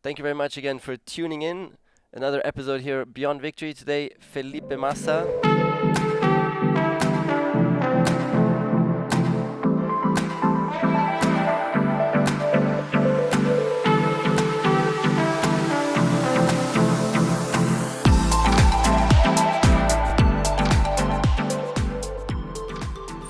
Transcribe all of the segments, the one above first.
Thank you very much again for tuning in. Another episode here, Beyond Victory. Today, Felipe Massa.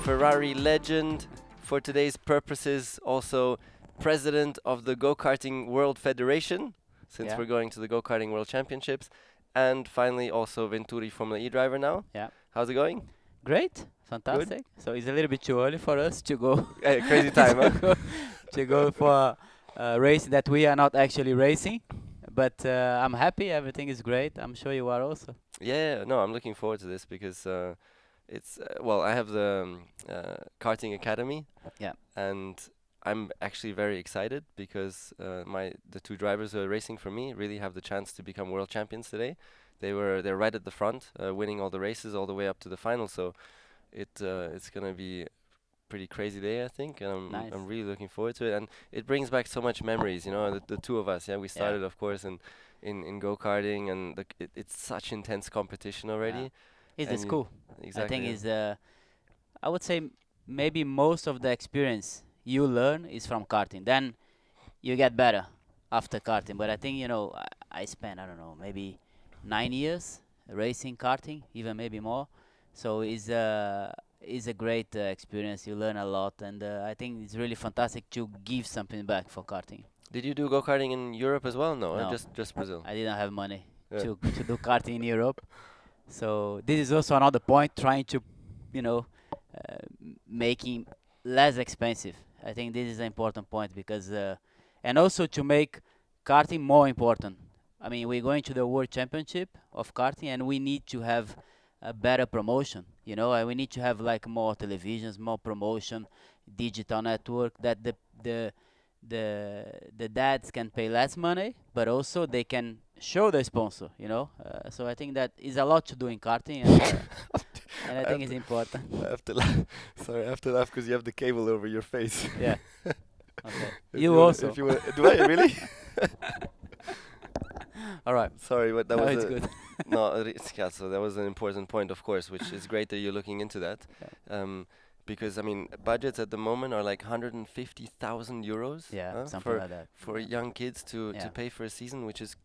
Ferrari legend, for today's purposes, also president of the Go-Karting World Federation, since Yeah. we're going to the Go-Karting World Championships, and finally also Venturi Formula E driver now. Yeah. How's it going? Great. Fantastic. So it's a little bit too early for us to go Crazy time, huh? to go for a race that we are not actually racing. But I'm happy. Everything is great. I'm sure you are also. Yeah, no, I'm looking forward to this because well, I have the karting academy. Yeah. And I'm actually very excited because the two drivers who are racing for me really have the chance to become world champions today. They're right at the front, winning all the races all the way up to the final. So it's gonna be pretty crazy day, I think, and Nice. I'm really looking forward to it. And it brings back so much memories, the two of us. Yeah, we started, of course, in go karting, and it's such intense competition already. It's And the you- school. Exactly. I think yeah. is I would say maybe most of the experience you learn is from karting. Then you get better after karting. But I think I spent, I don't know, maybe 9 years racing karting, even maybe more. So it's a great experience. You learn a lot, and I think it's really fantastic to give something back for karting. Did you do go karting in Europe as well? No, No. just Brazil. I didn't have money Yeah. to do karting in Europe. So this is also another point, trying to, making less expensive. I think this is an important point because, and also to make karting more important. I mean, we're going to the World Championship of karting, and we need to have a better promotion. And we need to have like more televisions, more promotion, digital network that the dads can pay less money, but also they can show the sponsor. So I think that is a lot to do in karting, and I think it's important. I have to laugh. Sorry, I have to laugh because you have the cable over your face. Yeah. Okay. If You wanna- also. If you wanna, do I really? All right. Sorry, but that No, was it's a, good. no. Yeah, so that was an important point, of course, which is great that you're looking into that. Because I mean, budgets at the moment are like 150,000 euros. Yeah, something for like that. for young kids to Yeah. pay for a season, which is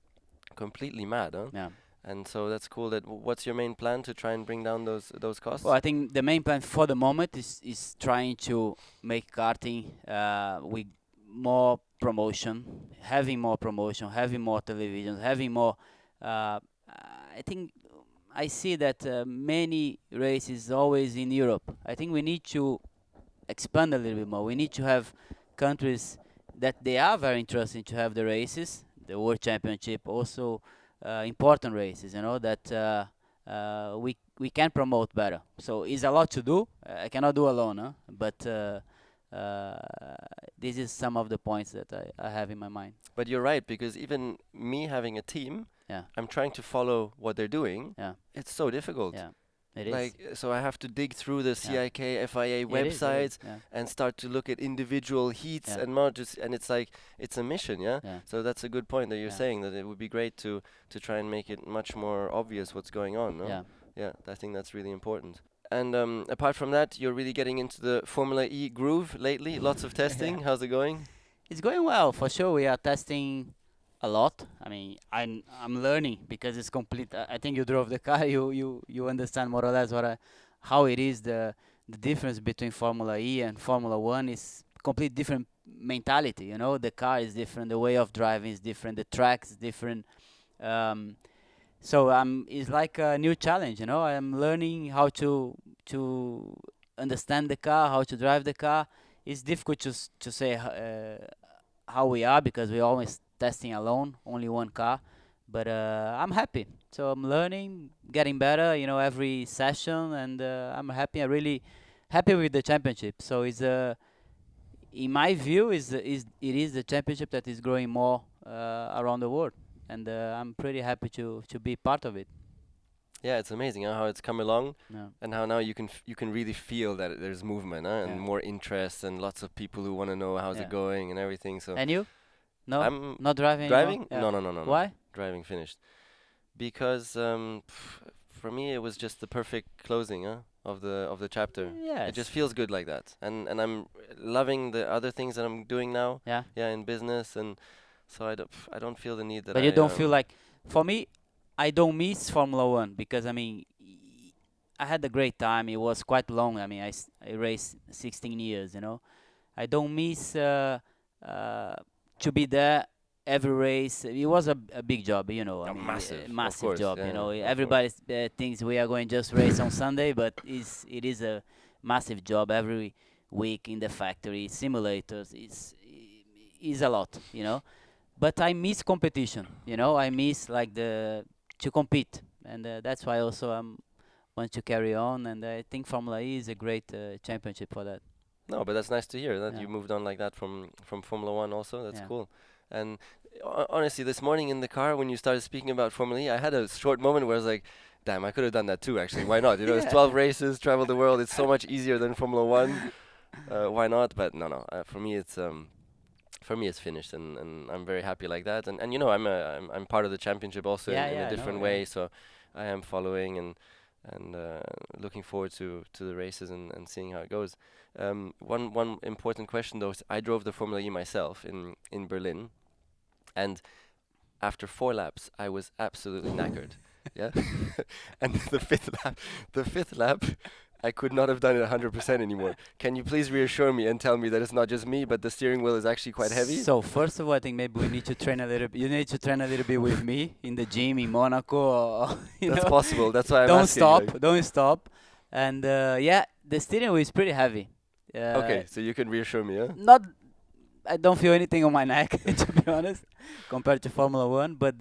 completely mad, huh? Yeah. And so that's cool. What's your main plan to try and bring down those costs? Well, I think the main plan for the moment is trying to make karting with more promotion, having more promotion, having more television, having more. I think I see that many races always in Europe. I think we need to expand a little bit more. We need to have countries that they are very interested to have the races, the World Championship, also important races. That we can promote better. So it's a lot to do. I cannot do alone, huh? But uh, this is some of the points that I have in my mind. But you're right, because even me having a team, Yeah, I'm trying to follow what they're doing. yeah, It's so difficult. yeah. It is. Like, so I have to dig through the CIK, FIA It is, websites Yeah, and start to look at individual heats Yeah. and margins, and it's like it's a mission, yeah. yeah. So that's a good point that you're Yeah. saying, that it would be great to try and make it much more obvious what's going on. No? Yeah. Yeah, I think that's really important. And apart from that, you're really getting into the Formula E groove lately. Lots of testing. How's it going? It's going well for sure. We are testing a lot. I mean, I'm learning because it's complete. I think you drove the car. You understand more or less how it is. The difference between Formula E and Formula One is complete different mentality. The car is different. The way of driving is different. The track is different. Um, so it's like a new challenge. I'm learning how to understand the car, how to drive the car. It's difficult to say how we are because we're always testing alone, only one car. But I'm happy. So I'm learning, getting better, every session, and I'm happy. I'm really happy with the championship. So it's in my view, it is the championship that is growing more around the world, and I'm pretty happy to be part of it. Yeah, it's amazing how it's come along, Yeah. and how now you can really feel that there's movement, and Yeah. more interest, and lots of people who want to know how's Yeah. it going and everything. So And you? No, I'm not driving anymore. driving. Yeah. No. Why? Driving finished because for me it was just the perfect closing, of the chapter. It just Yes. feels good like that, and I'm loving the other things that I'm doing now. Yeah. Yeah, in business, and so I don't feel the need that But you I don't feel like, for me, I don't miss Formula One because I mean, I had a great time. It was quite long. I mean, I raced 16 years. I don't miss uh, to be there every race. It was a big job. I mean, massive, of massive course. job. Yeah, yeah, of course. Everybody thinks we are going just race on Sunday, but it is a massive job every week in the factory. Simulators is a lot. But I miss competition. I miss like the to compete, and that's why also I'm want to carry on. And I think Formula E is a great championship for that. No, but that's nice to hear that Yeah, you moved on like that from Formula One also. That's yeah. cool. And honestly, this morning in the car when you started speaking about Formula E, I had a short moment where I was like, "Damn, I could have done that too. Actually, why not? It's Yeah. 12 races, travel the world. It's so much easier than Formula One. Why not?" But no, no. For me, it's finished, and I'm very happy like that. And I'm part of the championship also Yeah, in a yeah, I know. different Yeah. way. So I am following and looking forward to the races and seeing how it goes. One important question though is I drove the Formula E myself in Berlin, and after 4 laps I was absolutely knackered. Yeah, and the fifth lap, I could not have done it 100% anymore. Can you please reassure me and tell me that it's not just me, but the steering wheel is actually quite heavy? So first of all, I think maybe we need to train a little. You need to train a little bit with me in the gym in Monaco. Or, That's possible. That's why I'm don't asking. stop, Like, don't stop. And yeah, the steering wheel is pretty heavy. Uh, okay, so you can reassure me, huh? not, I don't feel anything on my neck to be honest, compared to Formula One. But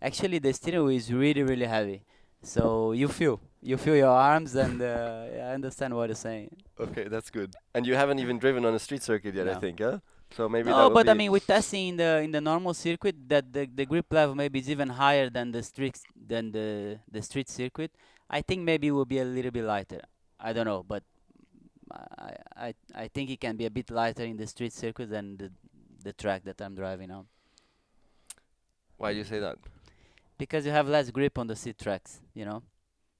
actually the steering wheel is really really heavy. So you feel your arms, and yeah, I understand what you're saying. Okay, that's good. And you haven't even driven on a street circuit yet, I No. think, huh? So maybe that No, will but I be. mean, with testing in the normal circuit, that the grip level maybe is even higher than the street circuit. I think maybe it will be a little bit lighter. I don't know, but I think it can be a bit lighter in the street circuit than the track that I'm driving on, Why do you say that? because you have less grip on the street tracks.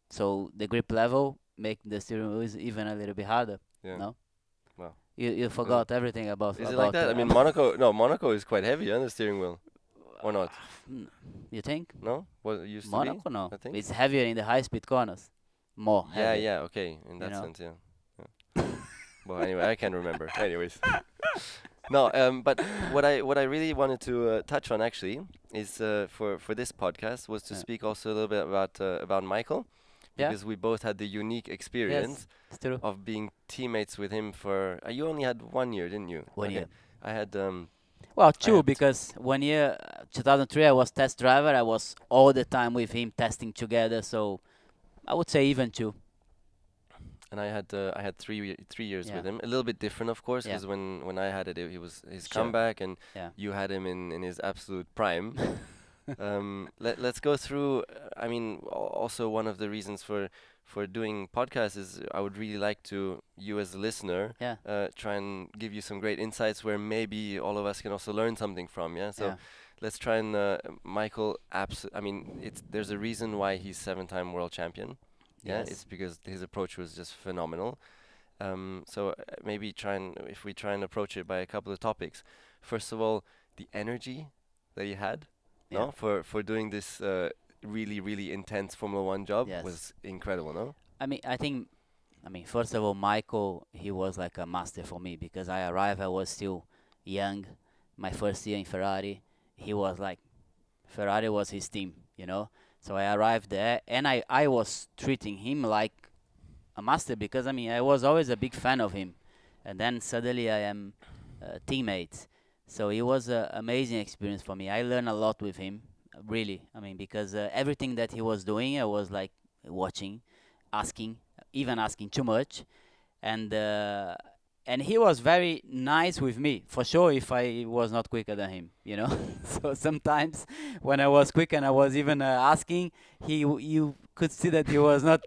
So the grip level make the steering wheel is even a little bit harder. Yeah. No, Well, you is it, forgot everything about is it like about. that? I mean, Monaco. No, Monaco is quite heavy on the steering wheel, or not? Mm, you think? No, what it used to be, Monaco, no. I think. It's heavier in the high-speed corners. More Yeah, heavy. yeah, okay. In You that know. sense, yeah. Yeah. Well, anyway, I can't remember. Anyways, no. But what I really wanted to touch on actually is for this podcast was to Yeah. speak also a little bit about Michael, Yeah. because we both had the unique Yes. experience It's true. of being teammates with him for. You only had 1 year, didn't you? 1 year. I had Well, I two, had because 1 year, 2003, I was test driver. I was all the time with him testing together. So I would say even two. and I had 3 years Yeah. with him. A little bit different, of course, Yeah. because when I had it, he was his Sure. comeback, and Yeah. you had him in his absolute prime. Let's go through. I mean, also one of the reasons for doing podcasts is I would really like to, you as a listener, Yeah. try and give you some great insights where maybe all of us can also learn something from. Yeah. So Yeah. let's try and Michael. I mean, there's a reason why he's 7-time world champion. Yeah, Yes. it's because his approach was just phenomenal. So maybe if we try and approach it by a couple of topics. First of all, the energy that he had, Yeah. no, for doing this really really intense Formula One job Yes. was incredible, no? I mean, first of all, Michael, he was like a master for me because I arrived, I was still young, my first year in Ferrari. He was like, Ferrari was his team. So I arrived there, and I was treating him like a master because, I mean, I was always a big fan of him. And then suddenly I am teammates. So it was an amazing experience for me. I learned a lot with him, really. I mean, because everything that he was doing, I was like watching, asking, even asking too much, and he was very nice with me, for sure. If I was not quicker than him. So sometimes when I was quick and I was even asking, you could see that he was not,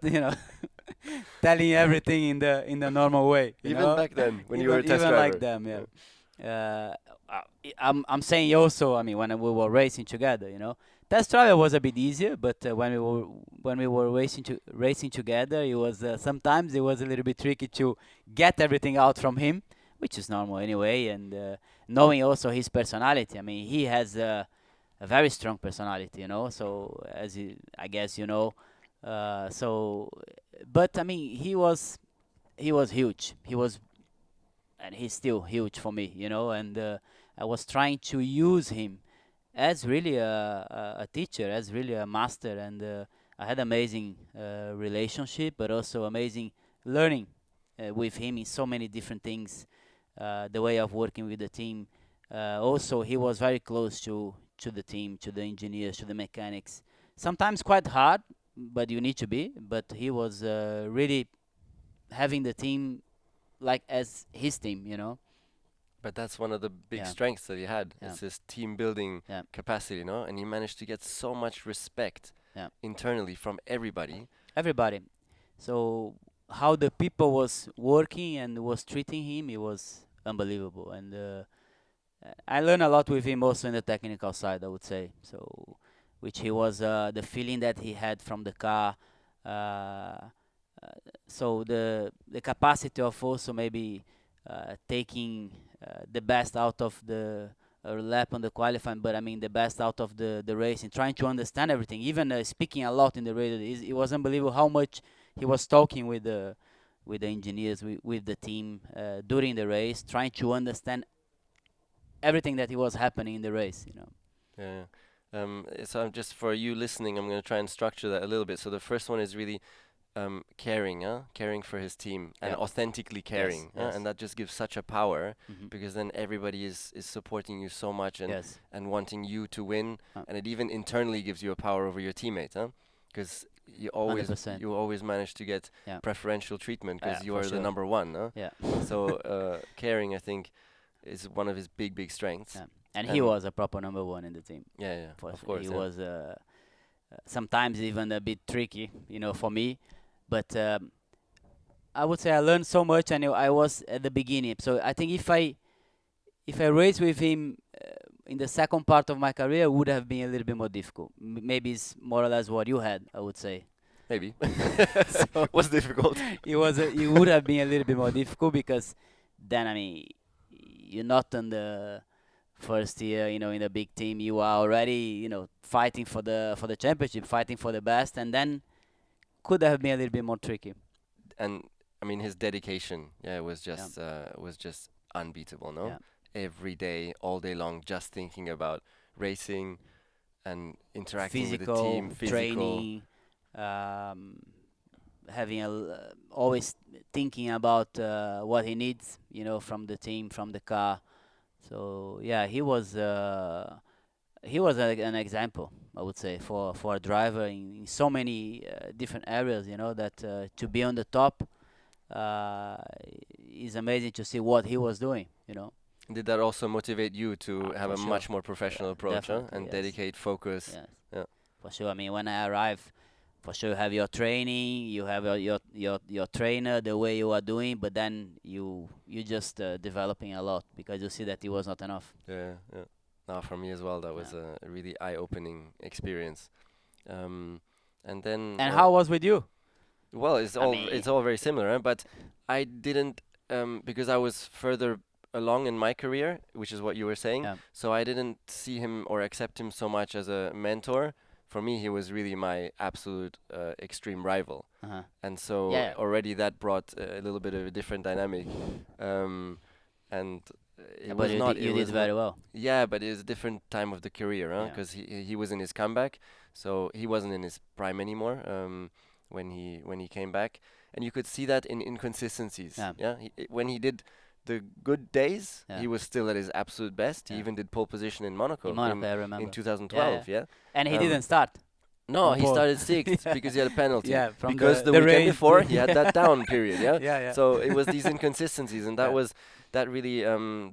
telling everything in the normal way. Even back then, when you were a even test even driver. like them, yeah. Uh, I'm saying also. I mean, when we were racing together, test drive was a bit easier, but when we were racing together, it was sometimes it was a little bit tricky to get everything out from him, which is normal anyway. And knowing also his personality, I mean, he has a very strong personality, So I guess so, but I mean, he was huge. He was, and he's still huge for me, And I was trying to use him as really a teacher, as really a master, and I had amazing relationship, but also amazing learning with him in so many different things. The way of working with the team. Also, he was very close to the team, to the engineers, to the mechanics. Sometimes quite hard, but you need to be. But he was really having the team like as his team. But that's one of the big Yeah, strengths that he had. yeah, It's his team building yeah, capacity, and he managed to get so much respect yeah. internally from everybody. Everybody. So how the people was working and was treating him, it was unbelievable. And I learned a lot with him also in the technical side, I would say. So, which he was the feeling that he had from the car. So the capacity of also maybe taking the best out of the lap on the qualifying, but I mean the best out of the race and trying to understand everything. Even speaking a lot in the radio, it was unbelievable how much he was talking with the engineers, with the team during the race, trying to understand everything that it was happening in the race. Yeah. So I'm just for you listening, I'm going to try and structure that a little bit. So the first one is really caring, caring for his team and Yeah. authentically caring, Yes. and that just gives such a power Hmm. because then everybody is supporting you so much Yes. and wanting you to win, and it even internally gives you a power over your teammates, because you always 100%. you always manage to get Yeah. preferential treatment because you For are the sure. number one, Yeah. so caring, I think, is one of his big strengths. Yeah. And he And was a proper number one in the team. yeah, For of sure. He course, yeah. was sometimes even a bit tricky, for me. But I would say I learned so much, and I was at the beginning. So I think if I raced with him in the second part of my career, it would have been a little bit more difficult. Maybe it's more or less what you had, I would say. Maybe. So Was difficult. it would have been a little bit more difficult because then I mean you're not on the first year, in a big team. You are already, fighting for the championship, fighting for the best, and then could have been a little bit more tricky. And I mean his dedication, yeah, Yeah, was just unbeatable, no? yeah. Every day, all day long, just thinking about racing and interacting with the Physical team, physical. training, having always thinking about what he needs, from the team, from the car. So yeah, he was an example, I would say, for a driver in so many different areas. That to be on the top uh, is amazing to see what he was doing. Did that also motivate you to have For a sure. much more professional Yeah, approach, definitely, and yes. dedicate focus? Yes, Yeah, for sure. I mean, when I arrive, for sure, you have your training, you have your trainer, the way you are doing, but then you just developing a lot because you see that it was not enough. yeah. Now for me as well, that was Yeah. a really eye-opening experience. And then, And how was with you? well, I mean, it's all very similar, but I didn't, because I was further along in my career, which is what you were saying. yeah, So I didn't see him or accept him so much as a mentor. For me, he was really my absolute extreme rival, uh-huh. and so Yeah, already that brought a little bit of a different dynamic. And yeah, it but was not. It you did was not. very well. Yeah, but it was a different time of the career, Yeah, because he was in his comeback, so he wasn't in his prime anymore. When he came back, and you could see that in inconsistencies. yeah, Yeah, when he did the good days, yeah, he was still at his absolute best. He yeah. even did pole position in In Monaco Monaco, I in remember. Yeah, yeah. 2012. Yeah. And he Um, didn't start no, on he pole. started sixth Yeah, because he had a penalty. yeah, from Because the the weekend rain. before he had that down period. Yeah. Yeah, yeah, So it was these inconsistencies, and yeah, that really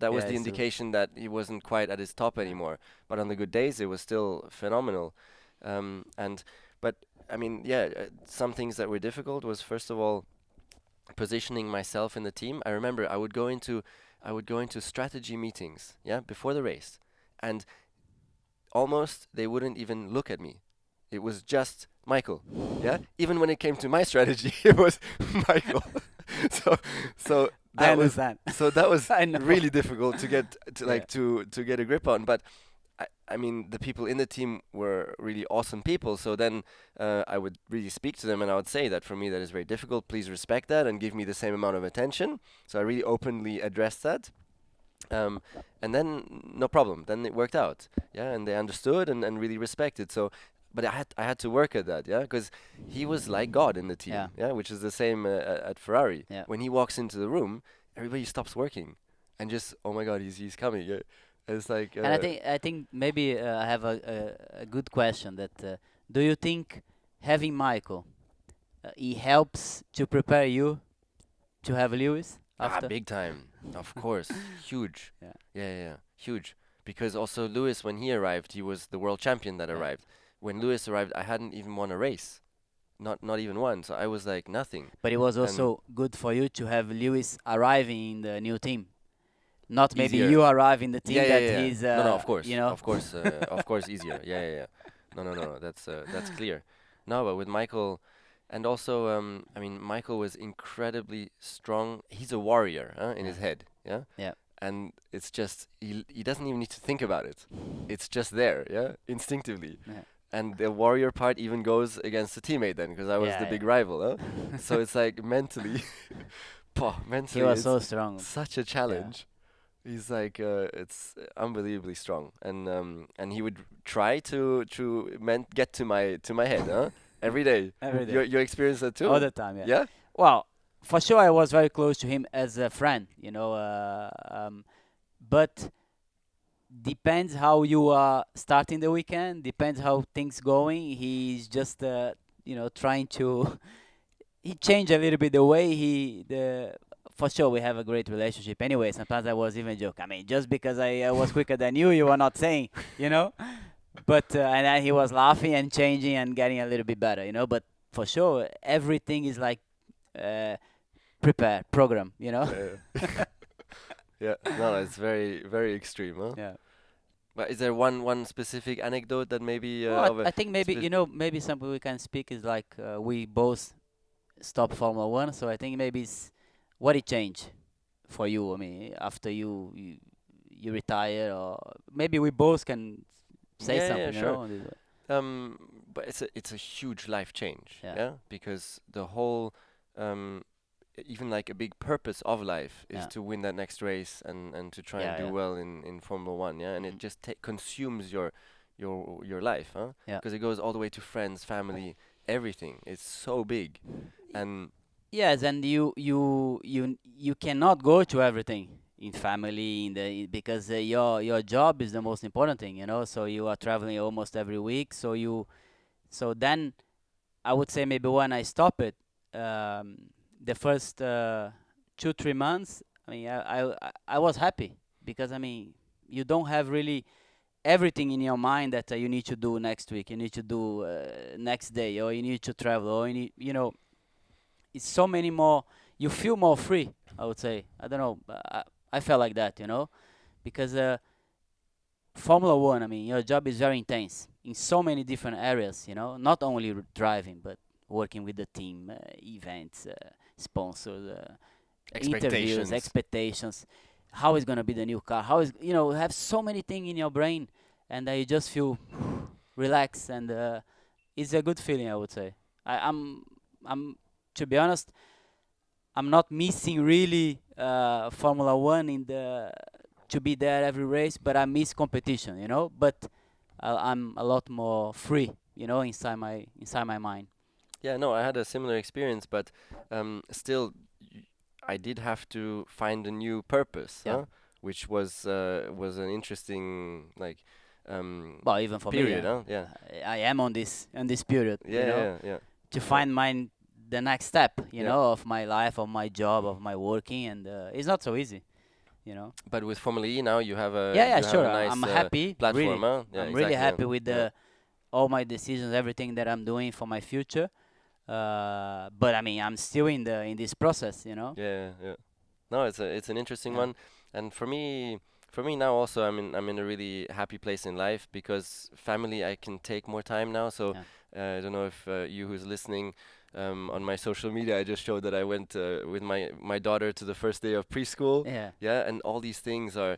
that was yeah. the So indication that he wasn't quite at his top yeah, anymore. But on the good days, it was still phenomenal. And but I mean, yeah, some things that were difficult was, first of all, positioning myself in the team. I remember I would go into strategy meetings, yeah, before the race, and almost they wouldn't even look at me. It was just Michael, yeah. Even when it came to my strategy, it was Michael. so, so I that was understand. that was I know. really difficult to get to Yeah. to get a grip on. But I mean, the people in the team were really awesome people. So then I would really speak to them, and I would say that for me that is very difficult. Please respect that and give me the same amount of attention. So I really openly addressed that. Um, and then no problem. Then it worked out. Yeah, and they understood and really respected. So, but I had to work at that. Yeah, because he was like God in the team. Yeah. Yeah, which is the same at Ferrari. Yeah. When he walks into the room, everybody stops working and just, oh my God, he's coming. Yeah, it's like And I think maybe I have a good question that do you think having Michael he helps to prepare you to have Lewis after? big time. Of course, huge. Yeah. Yeah, huge. Because also Lewis, when he arrived, he was the world champion that Yeah. arrived. When Lewis arrived, I hadn't even won a race, not even one. So I was like nothing. But it was And also good for you to have Lewis arriving in the new team. Not maybe easier. you arrive in the team Yeah, that yeah. he's No, no, of course, you know. of course, easier. Yeah. No. That's clear. No, but with Michael, and also, I mean, Michael was incredibly strong. He's a warrior, in Yeah. his head. Yeah. Yeah. And it's just he doesn't even need to think about it. It's just there, yeah, instinctively. Yeah. And the warrior part even goes against the teammate then, because I was Yeah, the big yeah. rival, huh? So it's like mentally, He mentally, was it's so strong. such a challenge. He's like it's unbelievably strong, and he would try to get to my head, huh? Every day. Every You day. you experience that too? All the time, yeah. Yeah. Well, for sure, I was very close to him as a friend, you know. But depends how you are starting the weekend. Depends how things going. He's just, trying to. He changed a little bit the way the. For sure, we have a great relationship. Anyway, sometimes I was even joke. I mean, just because I was quicker than you were not saying, you know. But and then he was laughing and changing and getting a little bit better, you know. But for sure, everything is like uh, prepare program, you know. Yeah. Yeah. No, it's very very extreme, huh? Yeah. But is there one specific anecdote that maybe Well, of a I think maybe spe- maybe something we can speak is like we both stopped Formula One, so I think maybe it's what it changed for you. I mean, after you retire, or maybe we both can say yeah, something, you sure. know. on this. But it's a huge life change, Yeah. yeah, because the whole um, even like a big purpose of life is Yeah. to win that next race and to try and Yeah, do yeah. well in Formula One, yeah, and it Mhm. just consumes your life, huh? Yeah. Because it goes all the way to friends, family, everything. It's so big, and Yes, and you cannot go to everything in family because your job is the most important thing, you know. So you are traveling almost every week. So then I would say maybe when I stop it, the first 2 3 months, I mean I was happy because I mean you don't have really everything in your mind that you need to do next week, you need to do next day, or you need to travel, or you need, you know, it's so many more. You feel more free. I would say. I don't know. I felt like that, you know, because Formula One. I mean, your job is very intense in so many different areas. You know, not only driving, but working with the team, events, sponsors, interviews, expectations. expectations. How is gonna be the new car? How is, you know, have so many things in your brain, and you just feel relaxed, and it's a good feeling. I would say. I'm to be honest, I'm not missing really Formula One in the to be there every race, but I miss competition, you know. But I'm a lot more free, you know, inside my mind. Yeah, no, I had a similar experience, but still, I did have to find a new purpose, Yeah. huh? Which was an interesting like Well, even for me, period, huh? Yeah, I am on this period, yeah, you know, yeah. to No, find the next step, you yeah. know, of my life, of my job, of my working, and it's not so easy, you know. But with Formula E now, you have a Yeah, you have sure. a nice I'm happy, platform, really. huh? Yeah, I'm really exactly. happy with Yeah. all my decisions, everything that I'm doing for my future. But I mean, I'm still in this process, you know. Yeah. No, it's an interesting Yeah. one. And for me now also, I'm in a really happy place in life because family I can take more time now. So Yeah. I don't know if you who's listening, on my social media I just showed that I went with my daughter to the first day of preschool. Yeah. Yeah, and all these things are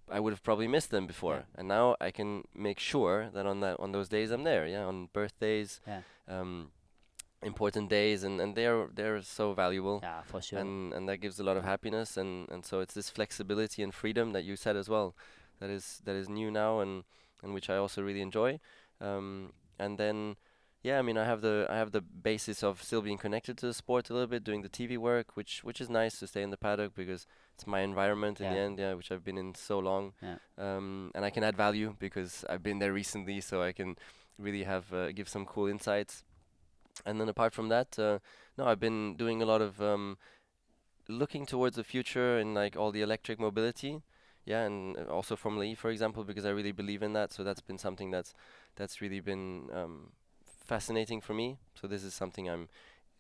I would have probably missed them Yeah. before, and now I can make sure that on those days I'm there. Yeah, on birthdays, Yeah. um, important days, and they're so valuable, Yeah, for sure. and that gives a lot of happiness, and so it's this flexibility and freedom that you said as well, that is new now, and which I also really enjoy, and then. Yeah, I mean, I have the basis of still being connected to the sport a little bit, doing the TV work, which is nice to stay in the paddock because it's my environment in the Yeah. end, yeah, which I've been in so long, Yeah. and I can add value because I've been there recently, so I can really have give some cool insights. And then apart from that, no, I've been doing a lot of looking towards the future in like all the electric mobility, yeah, and also Formula E, for example, because I really believe in that. So that's been something that's really been fascinating for me. So this is something I'm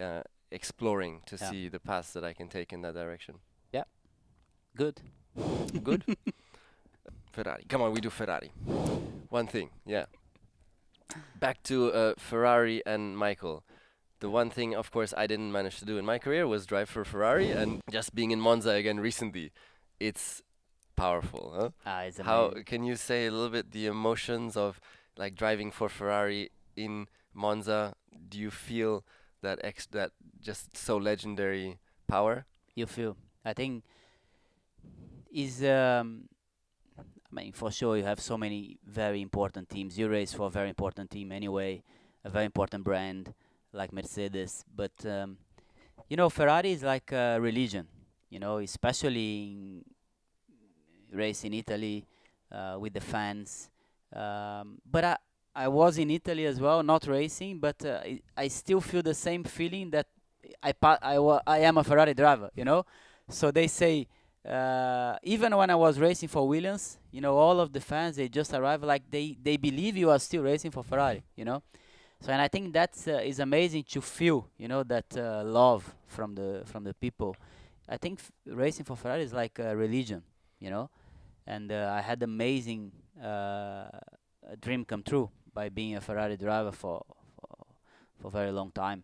uh, exploring to Yeah. see the paths that I can take in that direction. Yeah. Good. Good. Ferrari. Come on, we do Ferrari. One thing, yeah. Back to Ferrari and Michael. The one thing, of course, I didn't manage to do in my career was drive for Ferrari, and just being in Monza again recently, it's powerful, huh? Ah, it's How amazing. can you say a little bit the emotions of like driving for Ferrari in Monza? Do you feel that just so legendary power? You feel? I think is I mean, for sure, you have so many very important teams. You race for a very important team anyway, a very important brand like Mercedes. But Ferrari is like a religion. Especially in race in Italy with the fans. But I was in Italy as well, not racing, but I still feel the same feeling that I am a Ferrari driver. So they say even when I was racing for Williams, all of the fans they just arrive like they believe you are still racing for Ferrari. So and I think that's is amazing to feel that love from the people. I think racing for Ferrari is like a religion, you know and I had amazing dream come true by being a Ferrari driver for a very long time.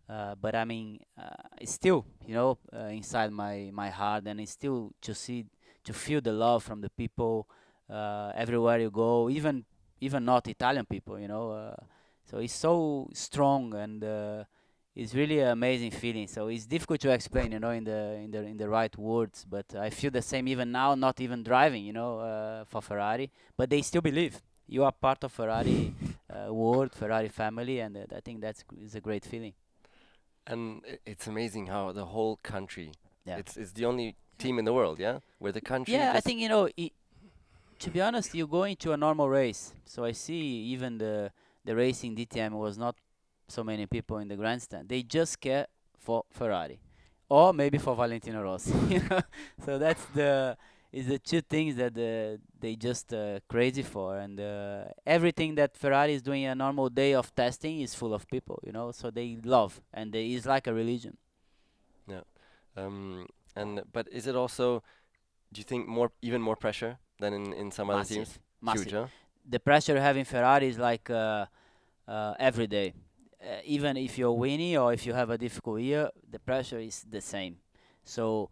But I mean, it's still, inside my heart, and it's still to feel the love from the people everywhere you go, even not Italian people, so it's so strong and. It's really an amazing feeling. So it's difficult to explain, in the right words. But I feel the same even now, not even driving, for Ferrari. But they still believe you are part of Ferrari world, Ferrari family, and I think is a great feeling. And it's amazing how the whole country, Yeah. it's the only team in the world, yeah, where the country Yeah, I just think to be honest, you go into a normal race. So I see even the racing DTM was not so many people in the grandstand. They just care for Ferrari, or maybe for Valentino Rossi. So that's the two things that they just crazy for, and everything that Ferrari is doing a normal day of testing is full of people. So they love, and it's like a religion. yeah. Um, and but is it also, do you think even more pressure than in some other teams? Massive, Huge, massive. huh? The pressure having Ferrari is like every day. Even if you're winning or if you have a difficult year, the pressure is the same. So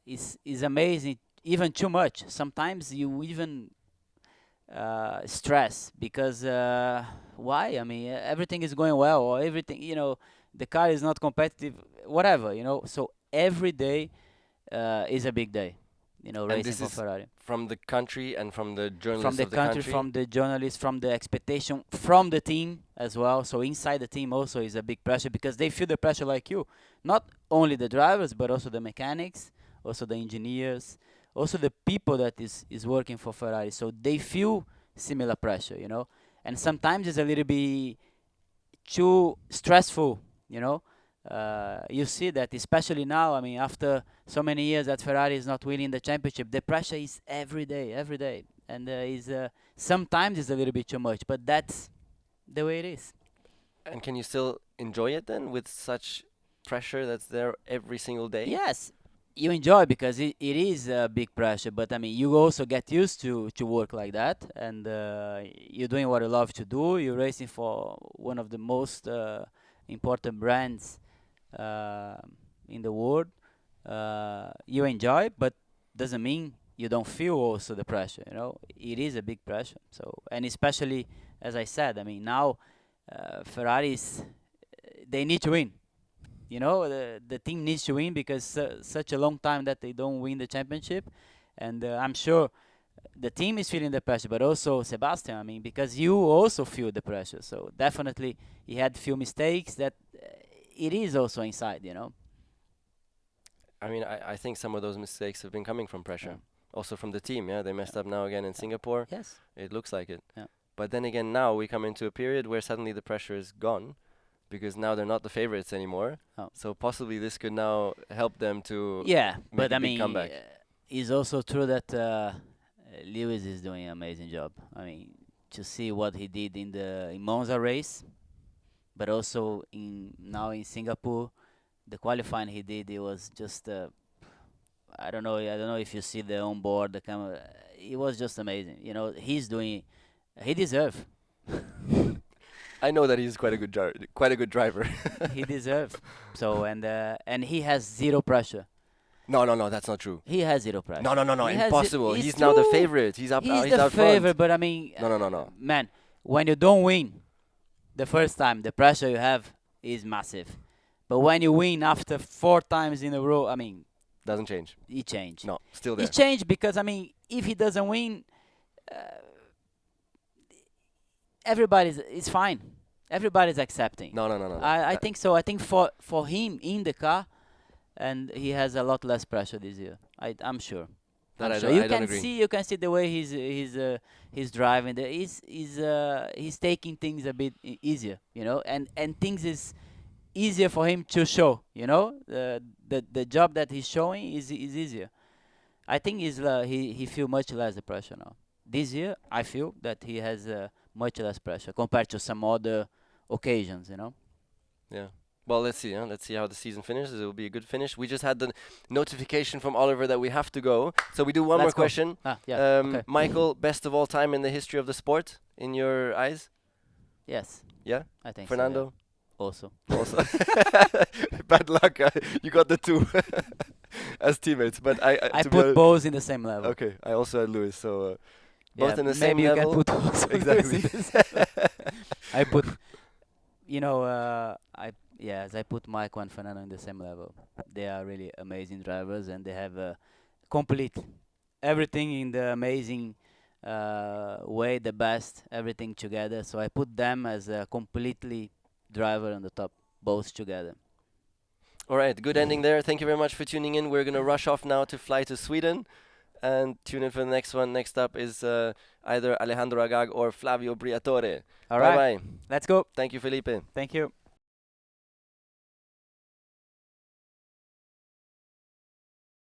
it's amazing, even too much. Sometimes you even stress because why? I mean, everything is going well, or everything, the car is not competitive, whatever, So every day is a big day, And racing this for is Ferrari. from the country and from the From journalists the of the country, country. from the journalists, from the expectation, from the team as well. So inside the team also is a big pressure because they feel the pressure like you. Not only the drivers, but also the mechanics, also the engineers, also the people that is working for Ferrari. So they feel similar pressure. And sometimes it's a little bit too stressful, you know. You see that, especially now. I mean, after so many years that Ferrari is not winning the championship, the pressure is every day, and is sometimes it's a little bit too much. But that's the way it is. And can you still enjoy it then with such pressure that's there every single day? Yes, you enjoy because it is a big pressure. But I mean, you also get used to work like that, and you're doing what you love to do. You're racing for one of the most important brands uh, in the world. You enjoy, but doesn't mean you don't feel also the pressure. You know, it is a big pressure. So, and especially as I said, I mean now Ferraris they need to win. You know, the team needs to win because such a long time that they don't win the championship, and I'm sure the team is feeling the pressure, but also Sebastian. I mean, because you also feel the pressure. So definitely he had few mistakes that it is also inside. You know. I mean, I think some of those mistakes have been coming from Yeah. pressure, also from the team. Yeah, they messed Yeah. up now again in Yeah. Singapore. Yes. It looks like it. Yeah. But then again, now we come into a period where suddenly the pressure is gone, because now they're not the favorites anymore. Oh. So possibly this could now help them to Yeah, make but a I big mean, comeback. it's also true that Lewis is doing an amazing job. I mean, to see what he did in the in Monza race, but also in now in Singapore, the qualifying he did, it was just I don't know if you see the onboard the camera. It was just amazing. You know, he's doing. He deserve. I know that he's quite a good driver. He deserve. So and he has zero pressure. No, no, no, that's not true. He has zero pressure. No, no, no, no, He has it. impossible. It's He's now the true. favorite. He's up. He's He's the out front. favorite, but I mean, No, no, no, no. man, when you don't win the first time, the pressure you have is massive. But when you win after 4 times in a row, I mean, Doesn't change. it changed. No, still there. It changed because I mean, if he doesn't win, uh, everybody's it's fine. Everybody's accepting. No, no, no, no. I That- think so. I think for him in the car, and he has a lot less pressure this year. I'm sure. That I'm I sure. don't- You I don't can agree. see the way he's driving. He's taking things a bit easier, you know, and things is easier for him to show, you know. The job that he's showing is easier. I think he feel much less the pressure now. This year, I feel that he has much less pressure compared to some other occasions, you know. Yeah. Well, let's see. Let's see how the season finishes. It will be a good finish. We just had the notification from Oliver that we have to go. So we do one more Let's go. question. Yeah. Okay. Michael, best of all time in the history of the sport, in your eyes? Yes. Yeah? I think Fernando? So, yeah. Also. Also. Bad luck. You got the two as teammates. But I to be put honest- both in the same level. Okay. I also had Lewis. So both Yeah, in the same maybe you level. can put also Lewis Exactly. in the same. I put, you know, I put Michael and Fernando in the same level. They are really amazing drivers, and they have complete everything in the amazing way, the best, everything together. So I put them as a completely driver on the top, both together. All right, good ending there. Thank you very much for tuning in. We're going to rush off now to fly to Sweden and tune in for the next one. Next up is either Alejandro Agag or Flavio Briatore. All right, Bye-bye. let's go. Thank you, Felipe. Thank you.